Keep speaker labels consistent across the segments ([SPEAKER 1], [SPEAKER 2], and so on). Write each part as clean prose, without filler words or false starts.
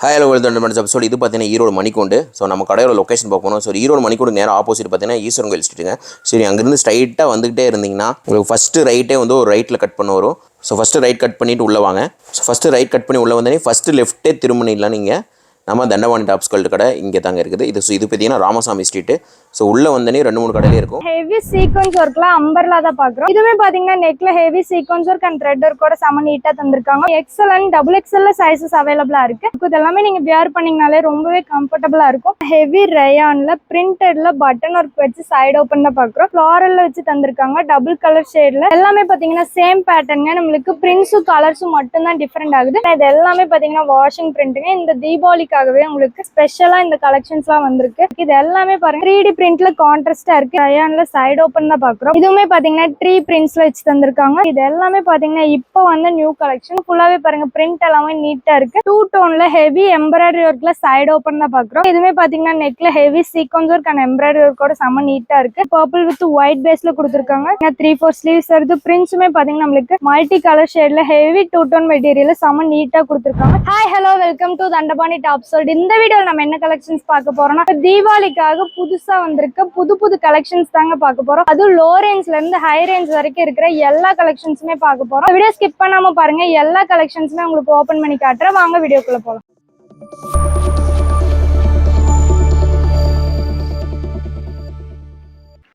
[SPEAKER 1] Hi hello welcome to episode. இது பார்த்தீங்கன்னா Erode மணிக்கூண்டு. So நம்ம கடையோட லொக்கேஷன் பார்க்கணும். ஸோ ஈரோடு மணிக்கூண்டு நேரம் ஆப்போசிட் பார்த்தீங்கன்னா ஈஸ்வரன் கோயில் ஸ்ட்ரீட்டுங்க. சரி, அங்கேருந்து ஸ்ட்ரைட்டாக வந்துகிட்டே இருந்தீங்கன்னா உங்களுக்கு ஃபஸ்ட்டு ரைட்டே வந்து ஒரு ரைட்டில் கட் பண்ண வரும். ஸோ ஃபஸ்ட்டு ரைட் கட் பண்ணிவிட்டு உள்ளே வாங்க. ஸோ ஃபஸ்ட்டு ரைட் கட் பண்ணி உள்ளே வந்தோடனே ஃபஸ்ட்டு லெஃப்ட்டே திரும்பினீங்களா நீங்கள் நம்ம தண்டவாணி டாப்ஸ்கல்ட் கடை இங்கே தாங்க இருக்குது. இது பார்த்தீங்கன்னா ராமசாமி ஸ்ட்ரீட்டு. ஸோ உள்ளே வந்தனே 2-3 கடையிலே இருக்கும்.
[SPEAKER 2] ஹெவி சீக்வன்ஸ் ஒர்க்ல அம்பர்லா தான் பாக்குறோம். இதுவே பாத்தீங்கன்னா நெக்ல heavy sequence work and thread work கூட செம நீட்டா தந்திருக்காங்க. XL and double XL sizes அவைலபிளா இருக்கு. இது எல்லாமே நீங்க வியர் பண்ணீங்கனாலே ரொம்பவே கம்ஃபர்டபுளா இருக்கும். ஹெவி ரயான்ல பிரிண்டட்ல பட்டன் ஒர்க் வச்சு சைடு ஓபன் தான் பாக்குறோம். ஃப்ளாரல்ல வச்சு தந்திருக்காங்க. டபுள் கலர் ஷேட்ல எல்லாமே பாத்தீங்கன்னா சேம் பேட்டர்ன். நம்மளுக்கு பிரிண்ட்ஸும் கலர்ஸும் மட்டும் தான் டிஃபரெண்ட் ஆகுது. இது எல்லாமே பாத்தீங்கன்னா வாஷிங் பிரிண்ட்டுங்க. இந்த தீபாவளிக்காகவே உங்களுக்கு ஸ்பெஷலா இந்த கலெக்ஷன்ஸ்லாம் வந்திருக்கு. இது எல்லாமே பாருங்க 3D பிரிண்ட்ல கான்ட்ராஸ்டா இருக்கு. ரயான்ல சைடு ஓபன் தான் பாக்குறோம். இதுவுமே பாத்தீங்கன்னா ட்ரீ பிரிண்ட்ஸ்ல வச்சு தந்திருக்காங்க. இது எல்லாமே பாத்தீங்கன்னா இப்போ வந்து நியூ கலெக்ஷன். ஃபுல்லாவே பாருங்க பிரிண்ட் எல்லாமே நீட்டா இருக்கு. 2 டோன்ல ஹெவி எம்ப்ராய்டரி ஒர்க்ல சைடு ஓபன் தான் பாக்குறோம். இதுமே பாத்தீங்கன்னா நெக்ல heavy sequence work and embroidery ஒர்க்கோட செம நீட்டா இருக்கு. பர்பிள் வித் ஒயிட் பேஸ்ல கொடுத்திருக்காங்க. 3/4 ஸ்லீவ்ஸ் வருது. பிரிண்ட்ஸுமே பாத்தீங்கன்னா நம்மளுக்கு மல்டி கலர் ஷேட்ல ஹெவி 2 டோன் மெட்டீரியல் செம நீட்டா கொடுத்திருக்காங்க. Hi hello welcome to Dandapani tops world. இந்த வீடியோல நம்ம என்ன கலெக்ஷன்ஸ் பார்க்க போறோம்னா தீபாவளிக்காக புதுசா வந்திருக்க புது கலெக்ஷன்ஸ் தாங்க பார்க்க போறோம். அதுவும் லோ ரேஞ்ச்ல இருந்து ஹை ரேஞ்ச் வரைக்கும் இருக்கிற எல்லா கலெக்ஷன்ஸுமே பார்க்க போறோம். வீடியோ ஸ்கிப் பண்ணாம பாருங்க. எல்லா கலெக்ஷன்ஸுமே உங்களுக்கு ஓபன் பண்ணி காட்டுறேன். வாங்க வீடியோக்குள்ள போலாம்.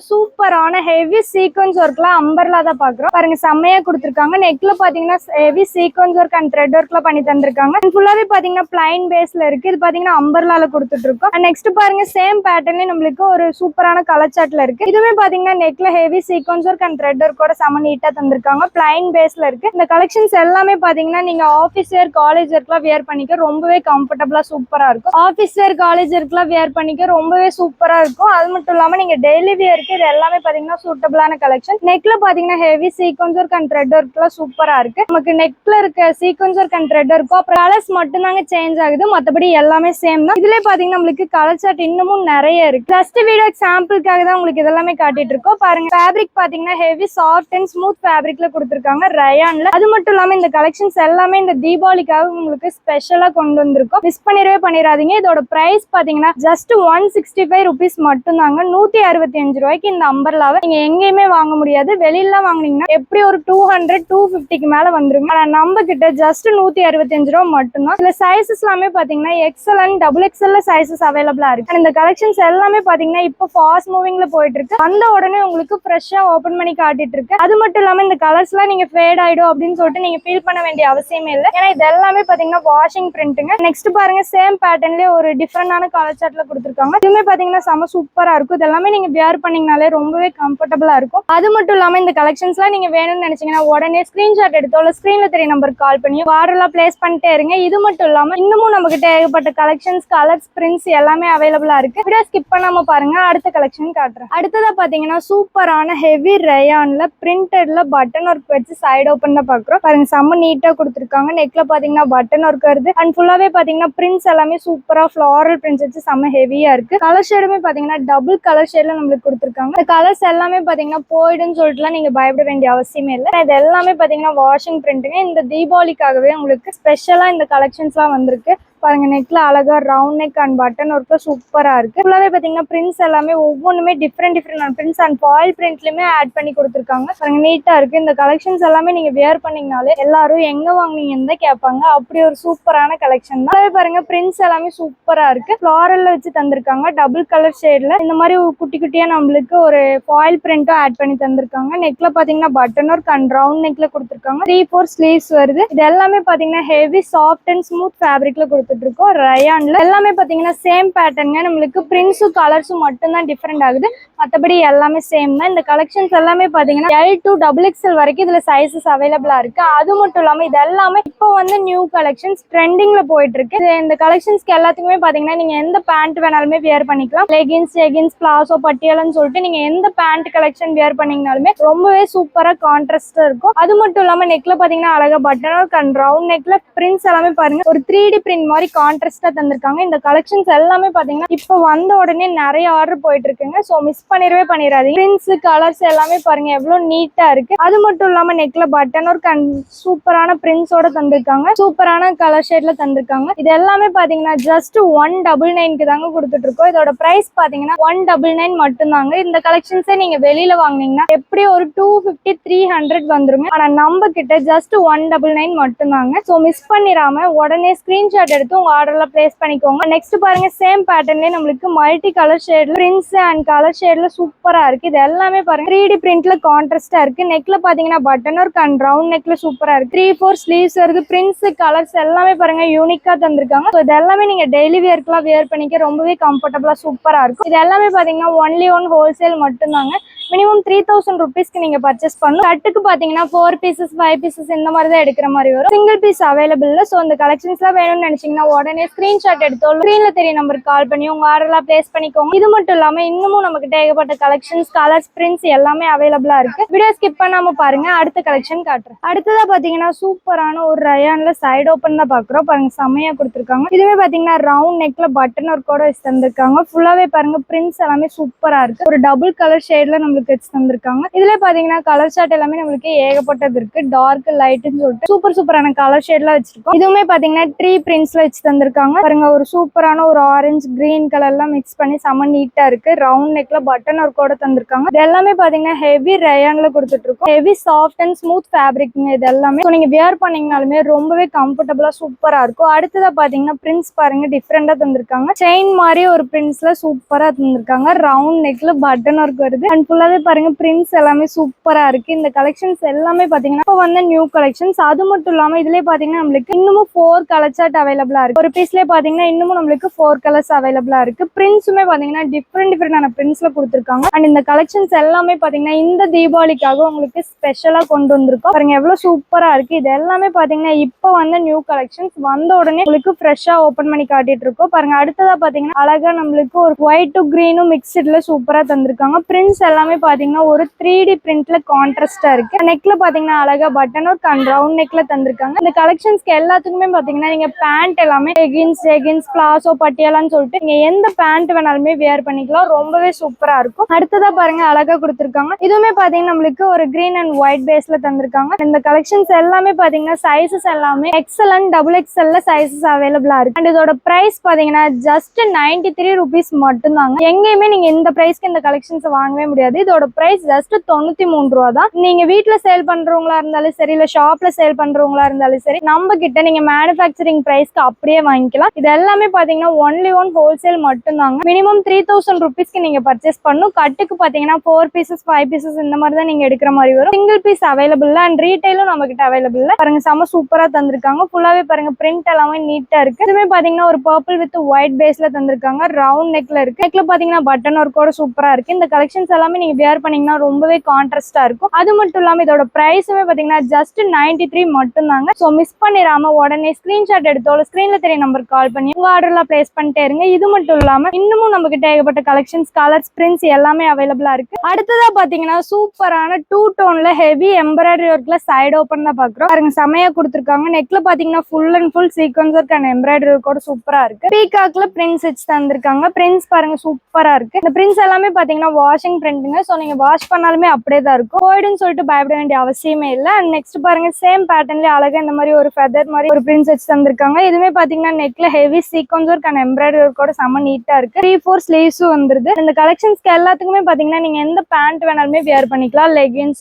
[SPEAKER 2] சூப்பரான ஹெவி சீக்வன்ஸ் ஒர்க்ல அம்பர்லா தான் பாக்குறோம். பாருங்க செம்மையா கொடுத்திருக்காங்க. நெக்ல பாத்தீங்கன்னா heavy sequence work and thread ஒர்க்ல பண்ணி தந்திருக்காங்க. ஃபுல்லாவே பாத்தீங்கன்னா பிளைன் பேஸ்ல இருக்கு. இது பாத்தீங்கன்னா அம்பர்லால கொடுத்துட்டு இருக்கோம். நெக்ஸ்ட் பாருங்க சேம் பேட்டர்ன்ல நம்மளுக்கு ஒரு சூப்பரான கலர் சார்ட்ல இருக்கு. இதுவே பாத்தீங்கன்னா நெக்ல heavy sequence work and thread ஒர்க்கோட செம நீட்டா தந்திருக்காங்க. பிளைன் பேஸ்ல இருக்கு. இந்த கலெக்ஷன்ஸ் எல்லாமே பாத்தீங்கன்னா நீங்க ஆபீஸ் வேர் காலேஜ் ஒர்க்லாம் வியர் பண்ணிக்க ரொம்பவே கம்ஃபர்டபுளா சூப்பரா இருக்கும். ஆபீஸ் வேர் காலேஜ் ஒர்க்லாம் வியர் பண்ணிக்க ரொம்பவே சூப்பரா இருக்கும். அது மட்டும் இல்லாம நீங்க டெய்லி வியருக்கு இது எல்லாமே பாத்தீங்கன்னா சூட்டபிளான கலெக்ஷன். நெக்ல பாத்தீங்கன்னா heavy sequence work and thread ஒர்க்லாம் சூப்பரா இருக்கு. நமக்கு நெக்ல இருக்க சீக்வன்ஸ் ஒர்க் அண்ட் த்ரெட் ஒர்க்கும் அப்புறம் கலர்ஸ் மட்டும் தாங்க சேஞ்ச் ஆகுது. மத்தபடி எல்லாமே சேம் தான். இதுல பாத்தீங்கன்னா நம்மளுக்கு கலர் சார்ட் இன்னமும் நிறைய இருக்கு. ஜஸ்ட் வீடியோ சாம்பிளுக்காக தான் உங்களுக்கு இதெல்லாமே காட்டிட்டு இருக்கோம். பாருங்க ஃபேப்ரிக் பாத்தீங்கன்னா ஹெவி சாஃப்ட் அண்ட் ஸ்மூத் ஃபேப்ரிக்ல கொடுத்திருக்காங்க ரயான்ல. அது மட்டும் இல்லாம இந்த கலெக்ஷன்ஸ் எல்லாமே இந்த தீபாவளிக்காக உங்களுக்கு ஸ்பெஷலா கொண்டு வந்திருக்கோம். மிஸ் பண்ணிடாதீங்க. இதோட பிரைஸ் பாத்தீங்கன்னா ஜஸ்ட் 165 rupees மட்டும் தாங்க. 165 ரூபாய்க்கு இந்த அம்பர்லாவை நீங்க எங்கேயுமே வாங்க முடியாது. வெளியில வாங்குனீங்கன்னா எப்படி ஒரு 200-250க்கு மேல வந்துருங்க. ஆனா நம்ம கிட்ட ஜஸ்ட் 165 ரூபாய் மட்டும் தான். இதுல சைசஸ் எல்லாமே பாத்தீங்கன்னா XL and double XL sizes அவைலபிளா இருக்கு. இந்த கலெக்ஷன்ஸ் எல்லாமே பாத்தீங்கன்னா இப்போ ஃபாஸ்ட் மூவிங்ல போயிட்டு இருக்கு. வந்த உடனே உங்களுக்கு ஃப்ரெஷ்ஷா ஓபன் பண்ணி காட்டிட்டு இருக்கு. அது மட்டும் இல்லாம இந்த கலர்ஸ் எல்லாம் நீங்க ஃபேட் ஆயிடும் அப்படின்னு சொல்லிட்டு நீங்க ஃபீல் பண்ண வேண்டிய அவசியமே இல்லை. ஏன்னா இது எல்லாமே பாத்தீங்கன்னா வாஷிங் பிரிண்ட்டுங்க. நெக்ஸ்ட் பாருங்க சேம் பேட்டர்ன்லயே ஒரு டிஃபரெண்டான கலர் சார்ட்ல கொடுத்திருக்காங்க. இதுவுமே பாத்தீங்கன்னா செம சூப்பரா இருக்கும். இதெல்லாமே நீங்க வியர் பண்ணீங்கனாலே ரொம்பவே கம்ஃபர்டபுளா இருக்கும். அது மட்டும் இல்லாம இந்த கலெக்ஷன்ஸ்லாம் நீங்க வேணும்னு நினைச்சீங்கன்னா உடனே ஸ்கிரீன்ஷாட் எடுத்தோ இல்ல ஸ்கிரீன்ல தெரிய நம்பருக்கு கால் பண்ணி ஆர்டர்லாம் பிளேஸ் பண்ணிட்டே இருங்க. இது மட்டும் இல்லாம இன்னமும் நம்ம கிட்ட ஏகப்பட்ட கலெக்ஷன்ஸ் கலர்ஸ் பிரிண்ட்ஸ் எல்லாமே அவைலபிளா இருக்கு. வீடியோ ஸ்கிப் பண்ணாம பாருங்க. அடுத்த கலெக்ஷன் காட்டுறேன். அடுத்ததா பாத்தீங்கன்னா சூப்பரான ஹெவி ரயான்ல பிரிண்டட்ல பட்டன் ஒர்க் வச்சு சைடு ஓபன் தான் பாக்குறோம். பாருங்க செம்ம நீட்டா கொடுத்திருக்காங்க. நெக்ல பாத்தீங்கன்னா பட்டன் ஒர்க் வருது. அண்ட் ஃபுல்லாவே பாத்தீங்கன்னா பிரிண்ட்ஸ் எல்லாமே சூப்பரா ஃபிளாரல் பிரிண்ட்ஸ் வச்சு செம்ம ஹெவியா இருக்கு. கலர் ஷேடுமே பாத்தீங்கன்னா டபுள் கலர் ஷேட்ல நம்மளுக்கு கொடுத்திருக்காங்க. இந்த கலர்ஸ் எல்லாமே பாத்தீங்கன்னா போயிடுன்னு சொல்லிட்டுலாம் நீங்க பயப்பட வேண்டிய அவசியமே இல்லை. இது எல்லாமே பாத்தீங்கன்னா வாஷிங் பிரிண்ட்டுங்க. இந்த தீபாவளிக்காகவே உங்களுக்கு ஸ்பெஷலா இந்த கலெக்ஷன்ஸ் எல்லாம் வந்திருக்கு. பாருங்க நெக்ல அழகா round neck and button work சூப்பரா இருக்கு. ஃபுல்லாவே பாத்தீங்கன்னா பிரிண்ட்ஸ் எல்லாமே ஒவ்வொன்றுமே டிஃப்ரெண்ட் பிரிண்ட்ஸ் அண்ட் ஃபாயில் பிரிண்ட்லயுமே ஆட் பண்ணி கொடுத்திருக்காங்க. பாருங்க நீட்டா இருக்கு. இந்த கலெக்ஷன்ஸ் எல்லாமே நீங்க வியர் பண்ணீங்கனாலே எல்லாரும் எங்க வாங்குனீங்கன்னு தான் கேட்பாங்க. அப்படி ஒரு சூப்பரான கலெக்ஷன் தான். பாருங்க பிரிண்ட்ஸ் எல்லாமே சூப்பரா இருக்கு. ஃபிளாரல்ல வச்சு தந்திருக்காங்க. டபுள் கலர் ஷேட்ல இந்த மாதிரி குட்டி குட்டியா நம்மளுக்கு ஒரு ஃபாயில் பிரிண்ட்டும் ஆட் பண்ணி தந்திருக்காங்க. நெக்ல பாத்தீங்கன்னா பட்டன் ஒர்க் அண்ட் ரவுண்ட் நெக்ல கொடுத்திருக்காங்க. 3/4 ஸ்லீவ்ஸ் வருது. இது எல்லாமே பாத்தீங்கன்னா ஹெவி சாஃப்ட் அண்ட் ஸ்மூத் ஃபேப்ரிக்ல இருக்கோம். ரயான்ல எல்லாமே பாத்தீங்கன்னா சேம் பேட்டர்ன்ங்க. நம்மளுக்கு பிரிண்ட்ஸும் கலர்ஸும் மட்டும் தான் டிஃபரெண்ட் ஆகுது. மத்தபடி எல்லாமே சேம் தான். இந்த கலெக்ஷன்ஸ் எல்லாமே பாத்தீங்கன்னா L to XXL வரைக்கும் இதுல சைசஸ் அவைலபிளா இருக்கு. அது மட்டும் இல்லாம இது எல்லாமே இப்போ வந்து நியூ கலெக்ஷன்ஸ் ட்ரெண்டிங்ல போயிட்டு இருக்கு. இந்த கலெக்ஷன்ஸ்க்கு எல்லாத்துக்குமே பாத்தீங்கன்னா நீங்க எந்த பேண்ட் வேணாலுமே வியர் பண்ணிக்கலாம். லெகின்ஸ் ஜெகின்ஸ் பிளாசோ பட்டியாலன்னு சொல்லிட்டு நீங்க எந்த பேண்ட் கலெக்ஷன் வியர் பண்ணீங்கனாலுமே ரொம்பவே சூப்பரா கான்ட்ராஸ்டா இருக்கும். அது மட்டும் இல்லாம நெக்ல பாத்தீங்கன்னா அழகா பட்டன் ஒர்க் அண்ட் ரவுண்ட் நெக்ல பிரிண்ட்ஸ் எல்லாமே பாருங்க ஒரு 3D பிரிண்ட் மாதிரி கான்ட்ராஸ்டா தந்திருக்காங்க. இந்த கலெக்ஷன்ஸ் எல்லாமே பாத்தீங்கன்னா இப்ப வந்த உடனே நிறைய ஆர்டர் போயிட்டு இருக்குங்க. சோ மிஸ் பண்ணிடாதீங்க. பிரிண்ட்ஸ் கலர்ஸ் எல்லாமே பாருங்க எவ்வளவு நீட்டா இருக்கு. அது மட்டும் இல்லாம நெக்ல பட்டன் ஒர்க் அண்ட் சூப்பரான பிரிண்ட்ஸோட தந்திருக்காங்க. சூப்பரான கலர் ஷேட்ல தந்திருக்காங்க. இது எல்லாமே பாத்தீங்கன்னா ஜஸ்ட் 199 தாங்க கொடுத்துட்டு இருக்கோம். இதோட பிரைஸ் பாத்தீங்கன்னா 199 மட்டும் தாங்க. இந்த கலெக்ஷன்ஸே நீங்க வெளியில வாங்குனீங்கன்னா எப்படி ஒரு 250 300 வந்துருங்க. ஆனா நம்ம கிட்ட ஜஸ்ட் 199 மட்டும் தாங்க. சோ மிஸ் பண்ணிராம உடனே ஸ்கிரீன்ஷாட் எடுத்து உங்க ஆர்டர்ல பிளேஸ் பண்ணிக்கோங்க. நெக்ஸ்ட் பாருங்க சேம் பேட்டர்ன்லயே நம்மளுக்கு மல்டி கலர் ஷேட்ல பிரிண்ட்ஸ் அண்ட் கலர் ஷேட்ல சூப்பரா இருக்கு. இது எல்லாமே பாருங்க 3D பிரிண்ட்ல கான்ட்ராஸ்டா இருக்கு. நெக்ல பாத்தீங்கன்னா பட்டன் ஒர்க் அண்ட் ரவுண்ட் நெக்ல சூப்பரா இருக்கு. 3-4 ஸ்லீவ்ஸ் வருது. பிரிண்ட்ஸ் கலர்ஸ் எல்லாமே பாருங்க யூனிக்கா தந்திருக்காங்க. இது எல்லாமே நீங்க டெய்லி வேர்க்குலாம் வேர் பண்ணிக்க ரொம்பவே கம்ஃபர்டபுளா சூப்பரா இருக்கும். இது எல்லாமே பாத்தீங்கன்னா ஒன்லி ஒன் ஹோல்சேல் மட்டும் தாங்க. மினிமம் 3000 ருபீஸ்க்கு நீங்க பர்ச்சேஸ் பண்ணணும். கட்டுக்கு பாத்தீங்கன்னா 4 பீசஸ் 5 பீசஸ் இந்த மாதிரி தான் எடுக்கிற மாதிரி வரும். சிங்கிள் பீஸ் அவைலபிள் இல்ல. சோ இந்த கலெக்ஷன்ஸ் எல்லாம் வேணும்னு நினைச்சீங்கன்னா உடனே ஸ்கிரீன்ஷாட் எடுத்து ஸ்கிரீன்ல தெரிய நம்பருக்கு கால் பண்ணி உங்க ஆர்டர்லாம் பிளேஸ் பண்ணிக்கோங்க. இது மட்டும் இல்லாம இன்னமும் நமக்கு ஏகப்பட்ட கலெக்ஷன்ஸ் கலர்ஸ் பிரிண்ட்ஸ் எல்லாமே அவைலபிளா இருக்கு. வீடியோ ஸ்கிப் பண்ணாம பாருங்க. அடுத்த கலெக்ஷன் காட்டுறேன். அடுத்ததா பாத்தீங்கன்னா சூப்பரான ஒரு ரயான்ல சைடு ஓபன் தான் பாக்குறோம். பாருங்க செம்மையா கொடுத்துருக்காங்க. இதுவே பாத்தீங்கன்னா ரவுண்ட் நெக்ல பட்டன் ஒர்க்கோட வச்சு தந்திருக்காங்க. ஃபுல்லாவே பாருங்க பிரிண்ட்ஸ் எல்லாமே சூப்பரா இருக்கு. ஒரு டபுள் கலர் ஷேட்ல நம்மளுக்கு வச்சு தந்திருக்காங்க. இதுல பாத்தீங்கன்னா கலர் ஷார்ட் எல்லாமே நம்மளுக்கு ஏகப்பட்டது இருக்கு. டார்க் லைட்னு சொல்லிட்டு சூப்பரான கலர் ஷேட்ல வச்சிருக்கோம். இதுவுமே பாத்தீங்கன்னா ட்ரீ பிரிண்ட்ஸ்ல வச்சு தந்திருக்காங்க. பாருங்க ஒரு சூப்பரான ஒரு ஆரஞ்சு கிரீன் கலர் எல்லாம் மிக்ஸ் பண்ணி செம நீட்டா இருக்கு. ரவுண்ட் நெக்ல பட்டன் ஒர்க்கோட தந்திருக்காங்க. இது எல்லாமே பாத்தீங்கன்னா ஹெவி ரயான்ல கொடுத்துட்டு இருக்கோம். ஹெவி சாஃப்ட் அண்ட் ஸ்மூத் ஃபேப்ரிக்ங்க இது எல்லாமே. நீங்க வியர் பண்ணீங்கனாலுமே ரொம்பவே கம்ஃபர்டபுளா சூப்பரா இருக்கும். அடுத்ததா பாத்தீங்கன்னா பிரிண்ட்ஸ் பாருங்க டிஃப்ரெண்டா தந்திருக்காங்க. செயின் மாதிரி ஒரு பிரிண்ட்ஸ்ல சூப்பரா தந்திருக்காங்க. ரவுண்ட் நெக்ல பட்டன் ஒர்க் வருது அண்ட் ஃபுல்லாவே பாருங்க பிரிண்ட்ஸ் எல்லாமே சூப்பரா இருக்கு. இந்த கலெக்ஷன்ஸ் எல்லாமே பாத்தீங்கன்னா இப்போ வந்த நியூ கலெக்ஷன்ஸ். அது மட்டும் இல்லாம இதுலயே பாத்தீங்கன்னா நம்மளுக்கு இன்னமும் 4 கலர் சார்ட் அவைலபிளா இருக்கு. ஒரு பீஸ்லயே பாத்தீங்கன்னா இன்னமும் நம்மளுக்கு 4 கலர்ஸ் அவைலபிளா இருக்கு. பிரிண்ட்ஸுமே பாத்தீங்கன்னா டிஃப்ரெண்டான பிரிண்ட்ஸ்ல கொடுத்துருக்காங்க. அண்ட் இந்த கலெக்ஷன்ஸ் எல்லாமே பாத்தீங்கன்னா இந்த தீபாவளிக்காக உங்களுக்கு ஸ்பெஷலா கொண்டு வந்திருக்கோம். பாருங்க எவ்வளவு சூப்பரா இருக்கு. இது எல்லாமே பாத்தீங்கன்னா இப்போ வந்த நியூ கலெக்ஷன்ஸ். வந்த உடனே உங்களுக்கு ஃப்ரெஷ்ஷா ஓபன் பண்ணி காட்டிட்டு இருக்கோம். பாருங்க அடுத்ததா பாத்தீங்கன்னா அழகா நம்மளுக்கு ஒரு ஒயிட் டு கிரீனும் மிக்ஸ்ட்ல சூப்பரா தந்திருக்காங்க. பிரிண்ட்ஸ் எல்லாமே பாத்தீங்கன்னா ஒரு 3D பிரிண்ட்ல கான்ட்ராஸ்டா இருக்கு. நெக்ல பாத்தீங்கன்னா அழகா பட்டன் ஒர்க் அண்ட் ரவுண்ட் நெக்ல தந்திருக்காங்க. இந்த கலெக்ஷன்ஸ்க்கு எல்லாத்துக்குமே பாத்தீங்கன்னா நீங்க பேண்ட் எல்லாமே ஜெகின்ஸ் பிளாசோ பட்டியாலான்னு சொல்லிட்டு நீங்க எந்த பேண்ட் வேணாலுமே வியர் பண்ணிக்கலாம். ரொம்பவே சூப்பரா இருக்கும். அடுத்ததா பாருங்க அழகா கொடுத்திருக்காங்க. இதுவுமே பாத்தீங்கன்னா நம்மளுக்கு ஒரு கிரீன் அண்ட் ஒயிட் பேஸ்ல தந்திருக்காங்க. இந்த கலெக்ஷன்ஸ் எல்லாமே பாத்தீங்கன்னா சைசஸ் எல்லாமே எக்ஸல் அண்ட் டபுள் எக்ஸல்ல சைசஸ் அவைலபிளா இருக்கு. அண்ட் இதோட பிரைஸ் பாத்தீங்கன்னா ஜஸ்ட் 93 ருபீஸ் மட்டும் தாங்க. எங்கேயுமே நீங்க இந்த பிரைஸ்க்கு இந்த கலெக்ஷன்ஸ் வாங்கவே முடியாது. இதோட பிரைஸ் ஜஸ்ட் 93 ரூபா தான். நீங்க வீட்ல சேல் பண்றவங்களா இருந்தாலும் சரி இல்ல ஷாப்ல சேல் பண்றவங்களா இருந்தாலும் சரி நம்ம கிட்ட நீங்க மேனுஃபேக்சரிங் பிரைஸ்க்கு அப்படியே வாங்கிக்கலாம். இது எல்லாமே பாத்தீங்கன்னா ஒன்லி ஒன் ஹோல்சேல் மட்டும் தாங்க. மினிமம் 3000 ருபீஸ்க்கு நீங்க பர்ச்சேஸ் பண்ணணும். கட்டுக்கு பாத்தீங்கன்னா 4 பீசஸ் 5 பீசஸ் இந்த மாதிரி தான் நீங்க எடுக்கிற மாதிரி வரும். சிங்கிள் பீஸ் அவைலபிள் அண்ட் ரீட்டைலும் நம்ம கிட்ட அவைலபிள் இல்ல. பாருங்க செம சூப்பரா தந்திருக்காங்க. ஃபுல்லாவே பாருங்க பிரிண்ட் எல்லாமே நீட்டா இருக்கு. இதுமே பாத்தீங்கன்னா ஒரு பர்பிள் வித் ஒயிட் பேஸ்ல தந்திருக்காங்க. ரவுண்ட் நெக்ல இருக்கு. நெக்ல பாத்தீங்கன்னா பட்டன் ஒர்க்கோட சூப்பரா இருக்கு. இந்த கலெக்ஷன்ஸ் எல்லாமே நீங்க வியர் பண்ணீங்கன்னா ரொம்பவே கான்ட்ராஸ்டா இருக்கும். அது மட்டும் இல்லாம இதோட பிரைஸுமே பாத்தீங்கன்னா ஜஸ்ட் 93 மட்டும் தாங்க. சோ மிஸ் பண்ணிராம உடனே ஸ்கிரீன்ஷாட் எடுத்தோட ஸ்கிரீன்ல தெரிய நம்பருக்கு கால் பண்ணி உங்க ஆர்டர்லாம் பிளேஸ் பண்ணிட்டே இருங்க. இது மட்டும் இல்லாம இன்னமும் நம்ம கிட்ட ஏகப்பட்ட கலெக்ஷன்ஸ் கலர்ஸ் பிரிண்ட்ஸ் எல்லாமே அவைலபிளா இருக்கு. அடுத்ததா பாத்தீங்கன்னா சூப்பரான 2 டோன்ல ஹெவி எம்ப்ராய்டரி ஒர்க்ல சைடு ஓபன் தான் பாக்குறோம். பாருங்க செமையா கொடுத்திருக்காங்க. நெக்ல பாத்தீங்கன்னா full and full sequence work and embroidery ஒர்க்கோட சூப்பரா இருக்கு. பீகாக்ல பிரிண்ட்ஸ் வச்சு தந்திருக்காங்க. பிரிண்ட்ஸ் பாருங்க சூப்பரா இருக்கு. இந்த பிரிண்ட்ஸ் எல்லாமே பாத்தீங்கன்னா வாஷிங் பிரிண்ட்ங்க. சோ நீங்க வாஷ் பண்ணாலுமே அப்படியே தான் இருக்கும். போய்டுன்னு சொல்லிட்டு பயப்பட வேண்டிய அவசியமே இல்ல. அண்ட் நெக்ஸ்ட் பாருங்க சேம் பேட்டர்ன்ல அழகா இந்த மாதிரி ஒரு ஃபெதர் மாதிரி ஒரு பிரிண்ட்ஸ் வச்சு தந்திருக்காங்க. இதுமே பாத்தீங்கன்னா நெக்ல heavy sequence work and embroidery ஒர்க்கோட செம நீட்டா இருக்கு. 3-4 ஸ்லீவ்ஸும் வந்துருது. இந்த கலெக்ஷன்ஸ்க்கு எல்லாத்துக்குமே பாத்தீங்கன்னா நீங்க எந்த பேண்ட் வேணாலுமே வியர் பண்ணிக்கலாம்.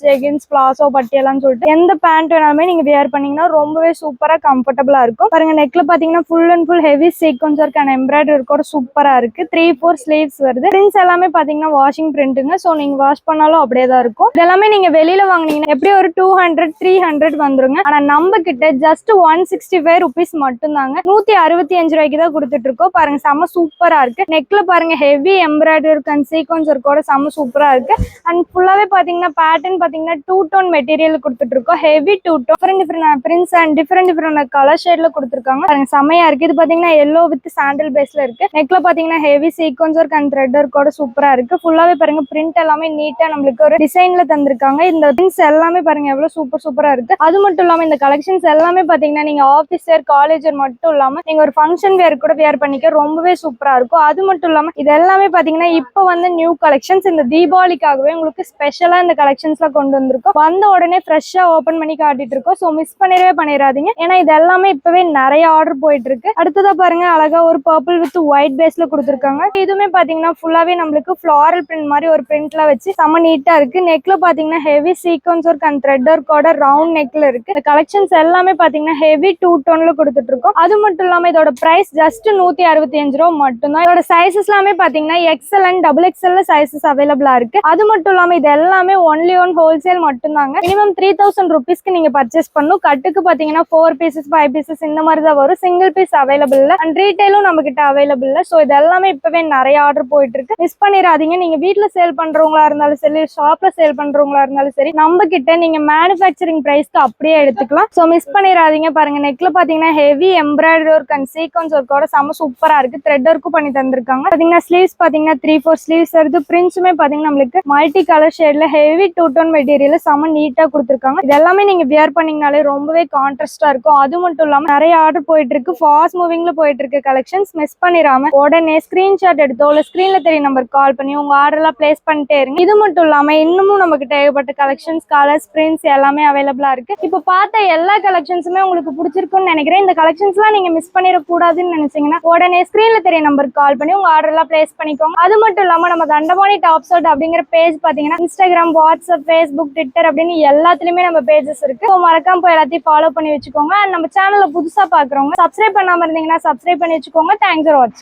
[SPEAKER 2] ஜெகின்ஸ் பிளாசோ பட்டியலான்னு சொல்லிட்டு எந்த பேண்ட் வேணாலுமே நீங்க வியர் பண்ணீங்கன்னா ரொம்பவே சூப்பரா கம்ஃபர்டபுளா இருக்கும். பாருங்க நெக்ல பாத்தீங்கன்னா full and full heavy sequence work and embroidery ஒர்க்கோட சூப்பரா இருக்கு. 3-4 ஸ்லீவ்ஸ் வருது. பிரிண்ட்ஸ் எல்லாமே பாத்தீங்கன்னா வாஷிங் பிரிண்ட்டுங்க. சோ நீங்க வாஷ் பண்ணாலும் அப்படியே தான் இருக்கும். இதெல்லாமே நீங்க வெளியில வாங்குனீங்கன்னா எப்படி ஒரு 200-300 வந்துருங்க. ஆனா நம்ம கிட்ட ஜஸ்ட் 165 ருபீஸ் மட்டும் தாங்க. 165 ரூபாய்க்கு தான் கொடுத்துட்டு இருக்கோம். பாருங்க செம சூப்பரா இருக்கு. நெக்ல பாருங்க heavy embroidery work and sequence ஒர்க்கோட செம சூப்பரா இருக்கு. அண்ட் ஃபுல்லாவே பாத்தீங்கன்னா பேட்டர்ன் பாத்தீங்கன்னா 2 டோன் மெட்டீரியல் கொடுத்துட்டு இருக்கோம். Heavy 2 tone different prints and different colour ஷேட்ல கொடுத்துருக்காங்க. பாருங்க செமையா இருக்கு. இது பாத்தீங்கன்னா எல்லோ வித் சாண்டல் பேஸ்ல இருக்கு. நெக்ல பாத்தீங்கன்னா heavy sequence work and thread ஒர்க்கோட சூப்பரா இருக்கு. ஃபுல்லாவே பாருங்க பிரிண்ட் எல்லாம் எல்லாமே நீட்டா நம்மளுக்கு ஒரு டிசைன்ல தந்திருக்காங்க. இந்த திங்ஸ் எல்லாமே பாருங்க எவ்வளவு சூப்பரா இருக்கு. அது மட்டும் இல்லாம இந்த கலெக்ஷன்ஸ் எல்லாமே பாத்தீங்கன்னா நீங்க ஆபீஸ் வேர், காலேஜ் வேர் மட்டும் இல்லாம நீங்க ஒரு ஃபங்க்ஷன் வேர் கூட வேர் பண்ணிக்க ரொம்பவே சூப்பரா இருக்கும். அது மட்டும் இல்லாம இது எல்லாமே பாத்தீங்கன்னா இப்ப வந்து நியூ கலெக்ஷன்ஸ். இந்த தீபாவளிக்காகவே உங்களுக்கு ஸ்பெஷலா இந்த கலெக்ஷன்ஸ்ல கொண்டு வந்திருக்கோம். வந்த உடனே ஃப்ரெஷ்ஷா ஓபன் பண்ணி காட்டிட்டு இருக்கோம். சோ மிஸ் பண்ணிடாதீங்க. ஏன்னா இது எல்லாமே இப்பவே நிறைய ஆர்டர் போயிட்டு இருக்கு. அடுத்ததா பாருங்க அழகா ஒரு பர்பிள் வித் ஒயிட் பேஸ்ல கொடுத்திருக்காங்க. இதுவுமே பாத்தீங்கன்னா ஃபுல்லாவே நம்மளுக்கு ஃபிளாரல் பிரிண்ட் மாதிரி ஒரு பிரிண்ட்ல வச்சு செம நீட்டா இருக்கு. நெக்ல பாத்தீங்கன்னா heavy sequence work and thread ஒர்க்கோட ரவுண்ட் நெக்ல இருக்கு. இந்த கலெக்ஷன்ஸ் எல்லாமே பாத்தீங்கன்னா ஹெவி 2 டோன்ல கொடுத்துட்டு இருக்கோம். அது மட்டும் இல்லாம இதோட பிரைஸ் ஜஸ்ட் 165 ரூபாய் மட்டும்தான். இதோட சைஸஸ் எல்லாமே பாத்தீங்கன்னா XL and double XL sizes அவைலபிளா இருக்கு. அது மட்டும் இல்லாம இது எல்லாமே ஒன்லி ஒன் ஹோல்சேல் மட்டும்தாங்க. மினிமம் 3000 ருபீஸ்க்கு நீங்க பர்ச்சேஸ் பண்ணணும். கட்டுக்கு பாத்தீங்கன்னா 4 பீசஸ் 5 பீசஸ் இந்த மாதிரி தான் வரும். சிங்கிள் பீஸ் அவைலபிள் இல்ல அண்ட் ரீட்டைலும் நம்ம கிட்ட அவைலபிள் இல்ல. சோ இது எல்லாமே இப்பவே நிறைய ஆர்டர் போயிட்டு இருக்கு. மிஸ் பண்ணிடாதீங்க. நீங்க வீட்ல சேல் பண்றவங்களா இருந்தாலும் சரி, ஷாப்ல சேல் பண்றவங்களா இருந்தாலும் சரி, நம்ம கிட்ட நீங்க மேனுஃபேக்சரிங் பிரைஸ்க்கு அப்படியே எடுத்துக்கலாம். சோ மிஸ் பண்ணிடாதீங்க. பாருங்க நெக்ல பாத்தீங்கன்னா heavy embroidery work and sequence ஒர்க்கோட செம சூப்பரா இருக்கு. த்ரெட் ஒர்க்கும் பண்ணி தந்திருக்காங்க. பாத்தீங்கன்னா ஸ்லீவ்ஸ் பாத்தீங்கன்னா 3/4 ஸ்லீவ்ஸ் வருது. பிரிண்ட்ஸுமே பாத்தீங்கன்னா நம்மளுக்கு மல்டி கலர் ஷேட்ல ஹெவி 2 டோன் மெட்டீரியல் செம நீட்டா கொடுத்திருக்காங்க. இது எல்லாமே நீங்க வியர் பண்ணீங்கனாலே ரொம்பவே கான்ட்ராஸ்டா இருக்கும். அது மட்டும் இல்லாம நிறைய ஆர்டர் போயிட்டு இருக்கு. ஃபாஸ்ட் மூவிங்ல போயிட்டு இருக்கு கலெக்ஷன்ஸ். மிஸ் பண்ணிடாம உடனே ஸ்கிரீன்ஷாட் எடுத்தோ இல்ல ஸ்கிரீன்ல தெரிய நம்பர் கால் பண்ணி உங்க ஆர்டர் எல்லாம் பிளேஸ் பண்ணிட்டே இருங்க. இது மட்டும் இல்லாம இன்னமும் நமக்கு ஏகப்பட்ட கலெக்ஷன்ஸ், கலர்ஸ், பிரிண்ட்ஸ் எல்லாமே அவைலபிளா இருக்கு. இப்போ பார்த்த எல்லா கலெக்ஷன்ஸுமே உங்களுக்கு பிடிச்சிருக்கும்னு நினைக்கிறேன். இந்த கலெக்ஷன்ஸ் எல்லாம் நீங்க மிஸ் பண்ணிடக்கூடாதுன்னு நினைச்சீங்கன்னா உடனே ஸ்கிரீன்ல தெரிய நம்பர் கால் பண்ணி உங்க ஆர்டர் எல்லாம் பிளேஸ் பண்ணிக்கோங்க. அது மட்டும் இல்லாம நம்ம தண்டபாணி டாப்ஸ் அவுட் அப்படிங்கிற பேஜ் பாத்தீங்கன்னா இன்ஸ்டாகிராம், வாட்ஸ்அப், ஃபேஸ்புக், ட்விட்டர் அப்படின்னு எல்லாத்துலயுமே நம்ம பேஜஸ் இருக்கு. மறக்காம போய் எல்லாத்தையும் ஃபாலோ பண்ணி வச்சுக்கோங்க. நம்ம சேனல்ல புதுசா பாக்குறவங்க சப்ஸ்கிரைப் பண்ணாம இருந்தீங்கன்னா சப்ஸ்கிரைப் பண்ணி வச்சுக்கோங்க. தேங்க்ஸ் ஃபார் வாட்சிங்.